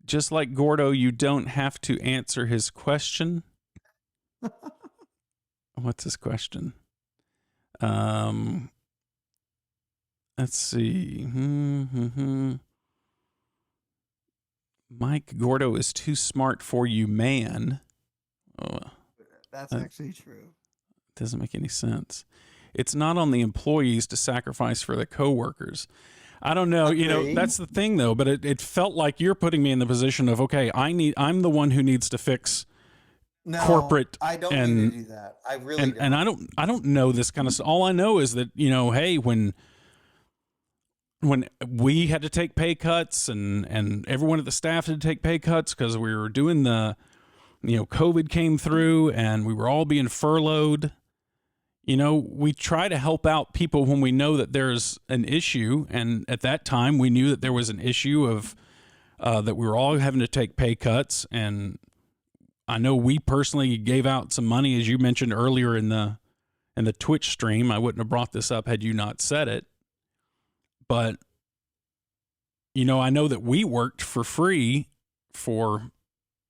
Just like Gordo, you don't have to answer his question. What's his question? Let's see. Mike, Gordo is too smart for you, man. Oh, That's actually true. doesn't make any sense. It's not on the employees to sacrifice for the coworkers. I don't know. Agreed. You know, that's the thing, though. But it felt like you're putting me in the position of, okay, I'm the one who needs to fix corporate. I don't need to do that. I really don't. And I don't know this kind of stuff. All I know is that, you know, hey, when we had to take pay cuts and everyone at the staff had to take pay cuts because we were doing COVID came through and we were all being furloughed. You know, we try to help out people when we know that there's an issue. And at that time, we knew that there was an issue of that we were all having to take pay cuts. And I know we personally gave out some money, as you mentioned earlier in the Twitch stream. I wouldn't have brought this up had you not said it. But, you know, I know that we worked for free for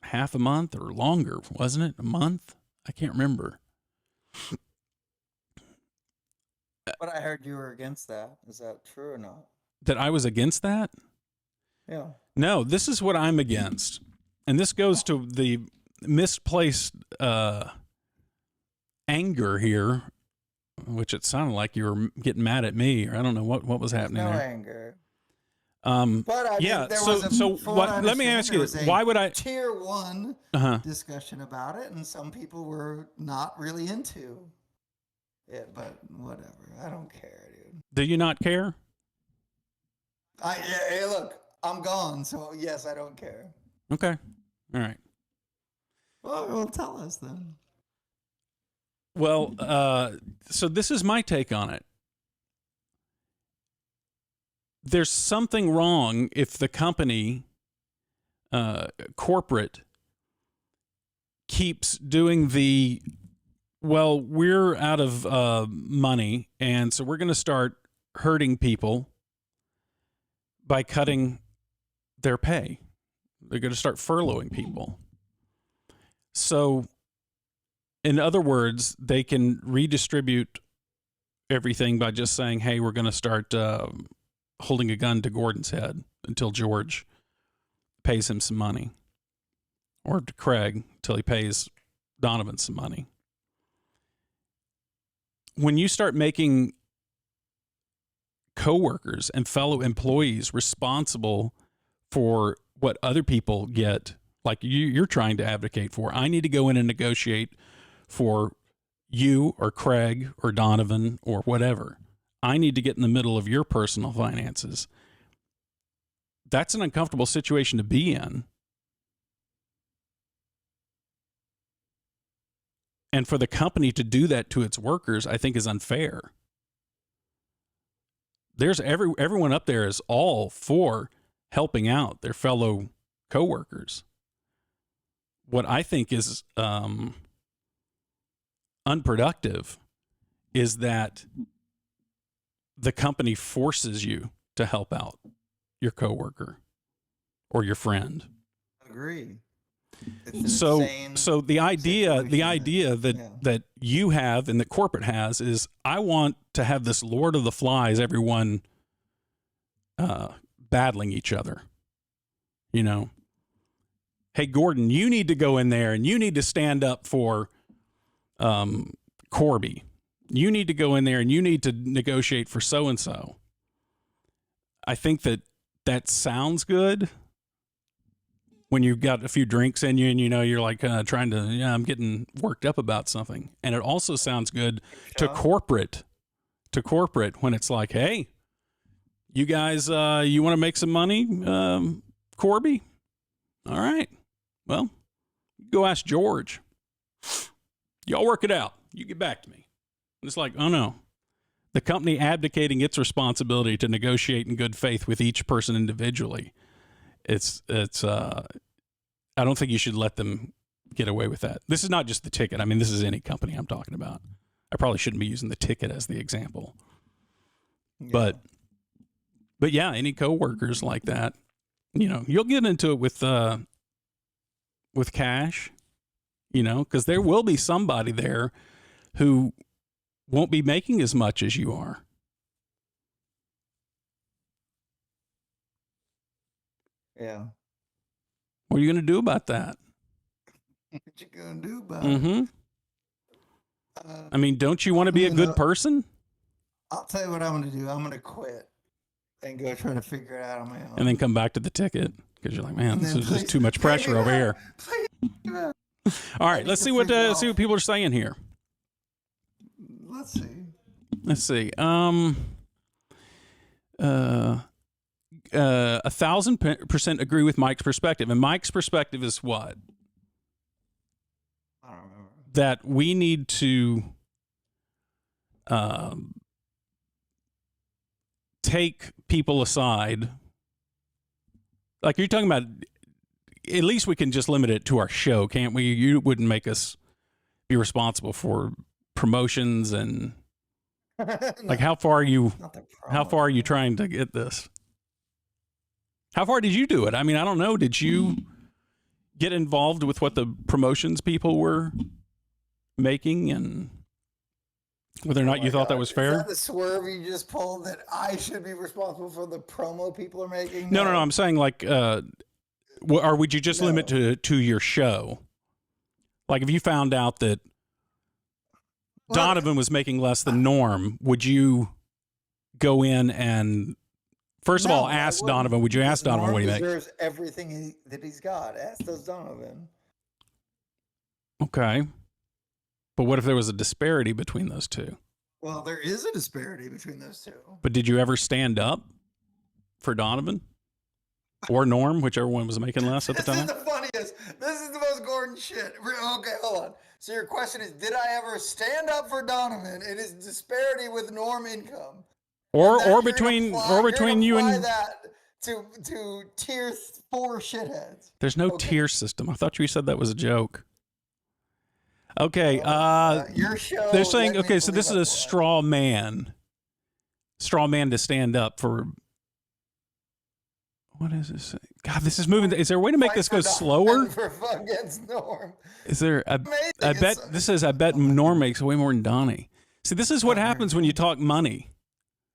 half a month or longer, wasn't it? A month? I can't remember. But I heard you were against that. Is that true or not? That I was against that? Yeah. No, this is what I'm against. And this goes to the misplaced anger here, which it sounded like you were getting mad at me, or I don't know what was happening no there. Anger. But I yeah, mean, let me ask you this. Why would I tier one discussion about it, and some people were not really into it, but whatever. I don't care, dude. Do you not care? Hey, look, I'm gone, so yes, I don't care. Okay. All right. Well, tell us then. Well, so this is my take on it. There's something wrong if the company, corporate, keeps doing we're out of money, and so we're going to start hurting people by cutting their pay. They're going to start furloughing people. So, in other words, they can redistribute everything by just saying, hey, we're going to start holding a gun to Gordon's head until George pays him some money, or to Craig until he pays Donovan some money. When you start making coworkers and fellow employees responsible for what other people get, like you're trying to advocate for, I need to go in and negotiate for you or Craig or Donovan or whatever. I need to get in the middle of your personal finances. That's an uncomfortable situation to be in. And for the company to do that to its workers, I think is unfair. There's everyone up there is all for helping out their fellow coworkers. What I think is unproductive is that the company forces you to help out your coworker or your friend. Agree. So the idea that you have and that corporate has is, I want to have this Lord of the Flies, everyone battling each other. You know, hey, Gordon, you need to go in there and you need to stand up for Corby. You need to go in there and you need to negotiate for so-and-so. I think that sounds good when you've got a few drinks in you and, you know, you're like trying to, I'm getting worked up about something. And it also sounds good to corporate when it's like, hey, you guys, you want to make some money, Corby? All right. Well, go ask George. Y'all work it out. You get back to me. And it's like, oh no. The company abdicating its responsibility to negotiate in good faith with each person individually. I don't think you should let them get away with that. This is not just the ticket. I mean, this is any company I'm talking about. I probably shouldn't be using the ticket as the example. Yeah. But yeah, any coworkers like that, You'll get into it with cash, because there will be somebody there who won't be making as much as you are. Yeah. What are you going to do about that? What you going to do about it? I mean, don't you want to be a good person? I'll tell you what I'm going to do. I'm going to quit and go try to figure it out on my own. And then come back to the ticket because you're like, man, this is just too much pressure over here. All right, let's see what people are saying here. Let's see. 1,000% agree with Mike's perspective, and Mike's perspective is what? I don't remember. That we need to take people aside. Like you're talking about, at least we can just limit it to our show, can't we? You wouldn't make us be responsible for promotions and like how far are you trying to get this? How far did you do it? I mean, I don't know. Did you get involved with what the promotions people were making and whether or not you thought that was fair? Is that the swerve you just pulled that I should be responsible for the promo people are making? No. I'm saying like, or would you just limit to your show? Like if you found out that Donovan was making less than Norm, would you go in and first of all ask Donovan? Would you ask Donovan what he makes? Norm deserves everything that he's got. Ask those Donovan. Okay, but what if there was a disparity between those two? Well, there is a disparity between those two. But did you ever stand up for Donovan or Norm, whichever one was making less at the time? This is the funniest. This is the most Gordon shit. Okay, hold on. So your question is, did I ever stand up for Donovan in his disparity with Norm income? Or between you and that to tier 4 shitheads. There's no tier system. I thought you said that was a joke. Okay, your show. They're saying okay, so this is a straw man to stand up for. What is this? God, this is moving. Is there a way to make this go slower? Against Norm. Is there? I bet Norm makes way more than Donnie. See, this is what happens when you talk money.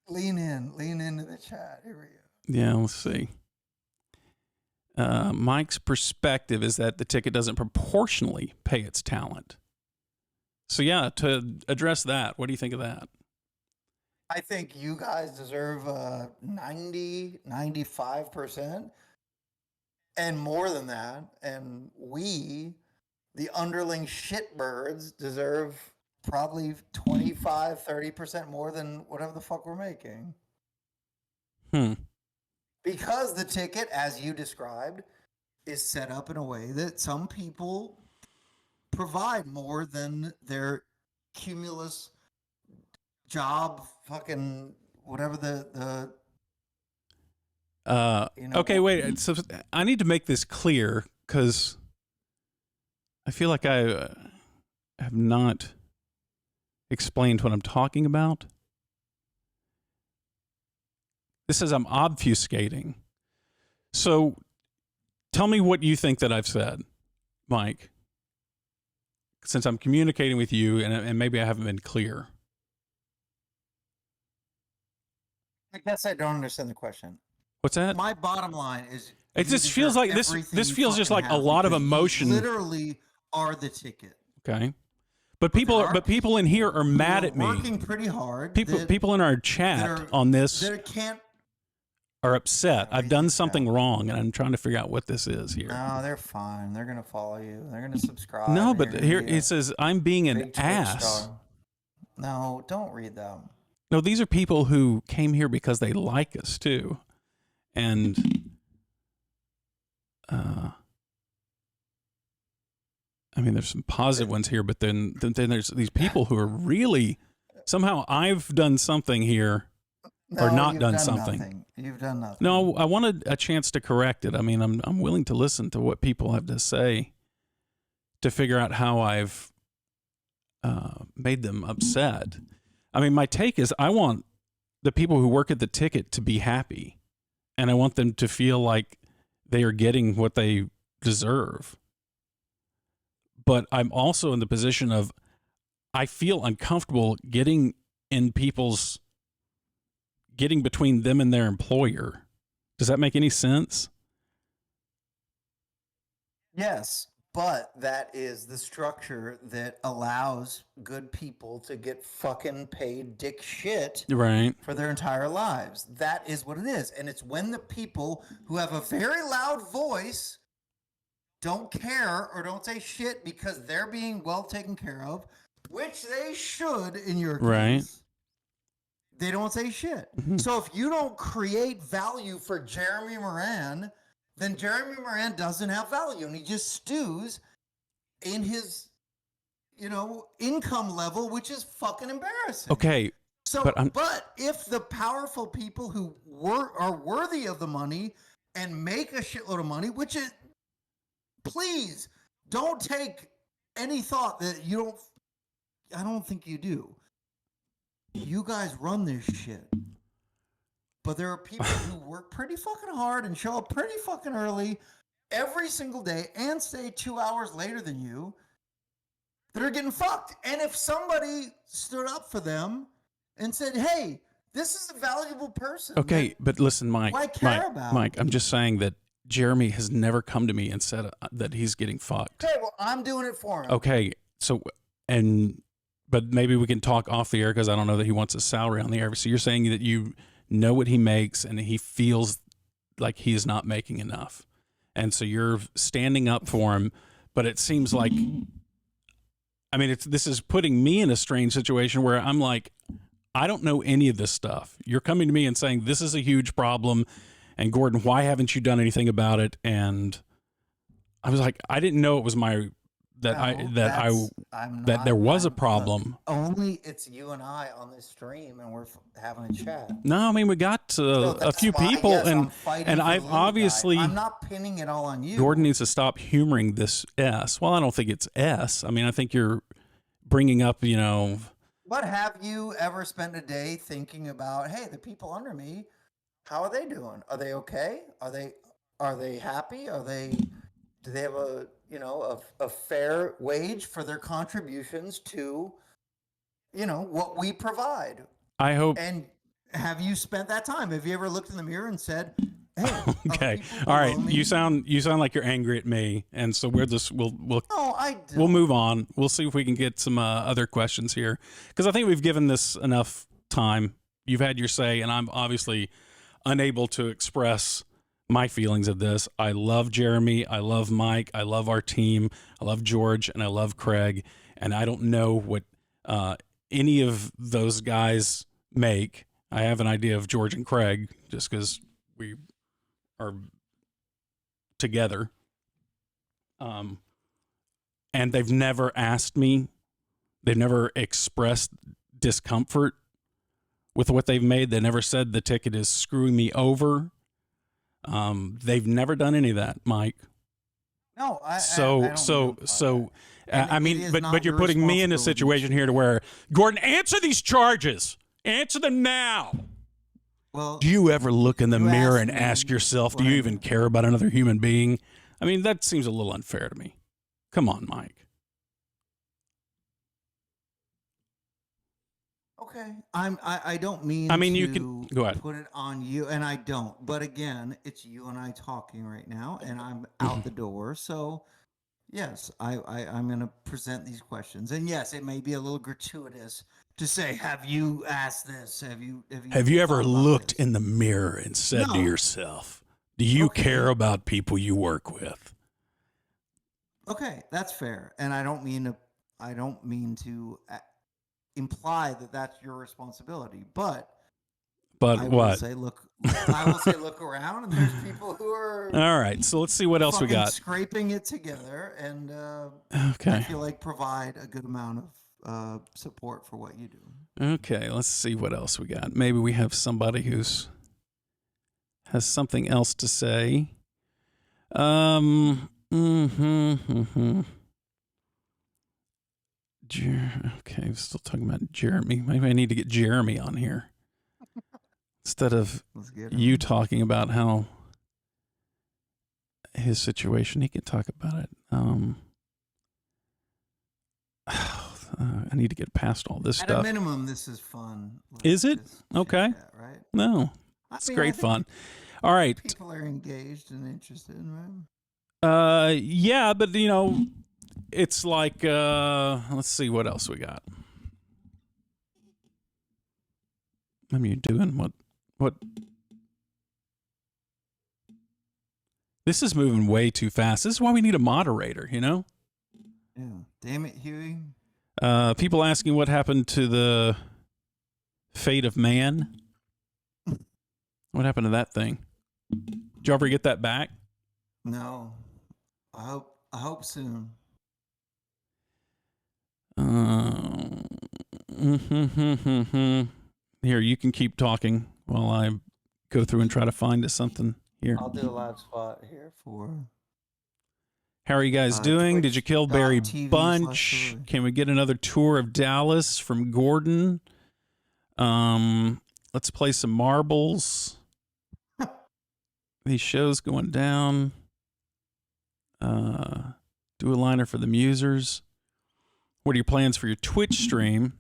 Lean into the chat. Here we go. Yeah, let's see. Mike's perspective is that the ticket doesn't proportionally pay its talent. So yeah, to address that, what do you think of that? I think you guys deserve 95%. And more than that. And we, the underling shitbirds, deserve probably 25-30% more than whatever the fuck we're making. Because the ticket, as you described, is set up in a way that some people provide more than their cumulus job fucking whatever the Okay, wait. So I need to make this clear because I feel like I have not explained what I'm talking about. This says I'm obfuscating. So tell me what you think that I've said, Mike, since I'm communicating with you and maybe I haven't been clear. I guess I don't understand the question. What's that? My bottom line is it just feels like this feels just like a lot of emotion. You literally are the ticket. Okay. But people in here are mad at me. Working pretty hard. People in our chat on this are upset. I've done something wrong, and I'm trying to figure out what this is here. No, they're fine. They're gonna follow you. They're gonna subscribe. No, but here it says I'm being an ass. No, don't read them. No, these are people who came here because they like us too, and I mean, there's some positive ones here, but then there's these people who are really somehow I've done something here or not done something. Nothing. You've done nothing. No, I wanted a chance to correct it. I mean, I'm willing to listen to what people have to say to figure out how I've made them upset. I mean, my take is I want the people who work at the ticket to be happy, and I want them to feel like they are getting what they deserve. But I'm also in the position of I feel uncomfortable getting between them and their employer. Does that make any sense? Yes, but that is the structure that allows good people to get fucking paid dick shit Right. for their entire lives. That is what it is. And it's when the people who have a very loud voice don't care or don't say shit because they're being well taken care of, which they should in your case. Right. They don't say shit. Mhm. So if you don't create value for Jeremy Moran, then Jeremy Moran doesn't have value and he just stews in his, income level, which is fucking embarrassing. Okay. So, but if the powerful people who are worthy of the money and make a shitload of money, which is, please don't take any thought that you don't, I don't think you do. You guys run this shit. But there are people who work pretty fucking hard and show up pretty fucking early every single day and stay 2 hours later than you that are getting fucked. And if somebody stood up for them and said, hey, this is a valuable person. Okay, but listen, Mike. Why care about? Mike, I'm just saying that Jeremy has never come to me and said that he's getting fucked. Okay, well, I'm doing it for him. Okay, so, but maybe we can talk off the air because I don't know that he wants a salary on the air. So you're saying that you know what he makes and he feels like he is not making enough. And so you're standing up for him, but it seems like, I mean, this is putting me in a strange situation where I'm like, I don't know any of this stuff. You're coming to me and saying, this is a huge problem. And Gordon, why haven't you done anything about it? And I was like, I didn't know it was that there was a problem. Only it's you and I on this stream, and we're having a chat. No, I mean we got a few people, and I've obviously. I'm not pinning it all on you. Gordon needs to stop humoring this S. Well, I don't think it's S. I mean, I think you're bringing up, But have you ever spent a day thinking about, hey, the people under me, how are they doing? Are they okay? Are they happy? Do they have a fair wage for their contributions to, what we provide? I hope. And have you spent that time? Have you ever looked in the mirror and said, hey, okay, all right, you sound like you're angry at me, and so we'll no, I don't. We'll move on. We'll see if we can get some other questions here, because I think we've given this enough time. You've had your say, and I'm obviously unable to express my feelings of this. I love Jeremy. I love Mike. I love our team. I love George, and I love Craig. And I don't know what any of those guys make. I have an idea of George and Craig just because we are together. And they've never asked me. They've never expressed discomfort with what they've made. They never said the ticket is screwing me over. They've never done any of that, Mike. No, I mean, but you're putting me in a situation here to where, Gordon, answer these charges. Answer them now. Well, do you ever look in the mirror and ask yourself, do you even care about another human being? I mean, that seems a little unfair to me. Come on, Mike. Okay, I don't mean. I mean, to you can go ahead. Put it on you, and I don't. But again, it's you and I talking right now, and I'm out the door. So, yes, I'm going to present these questions, and yes, it may be a little gratuitous to say, "Have you asked this? Have you ever looked in the mirror and said to yourself, do you care about people you work with?" Okay, that's fair, and I don't mean to imply that that's your responsibility, but I what? I will say look around, and there's people who are all right. So let's see what else we got. Scraping it together, and okay, I feel like provide a good amount of support for what you do. Okay, let's see what else we got. Maybe we have somebody has something else to say. Okay, I'm still talking about Jeremy. Maybe I need to get Jeremy on here instead of you talking about how his situation. He can talk about it. I need to get past all this At stuff. a minimum, this is fun. Is it? Okay. Right? No, it's great fun. All right. People are engaged and interested, right? Yeah, but it's like let's see what else we got. I mean, you're doing what? This is moving way too fast. This is why we need a moderator, Yeah. Damn it, Huey. People asking what happened to the fate of man. What happened to that thing? Did you ever get that back? No. I hope soon. Here, you can keep talking while I go through and try to find something here. I'll do a live spot here for. How are you guys doing? Did you kill Barry Bunch? Can we get another tour of Dallas from Gordon? Let's play some marbles. These shows going down. Do a liner for the musers. What are your plans for your Twitch stream?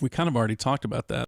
We kind of already talked about that.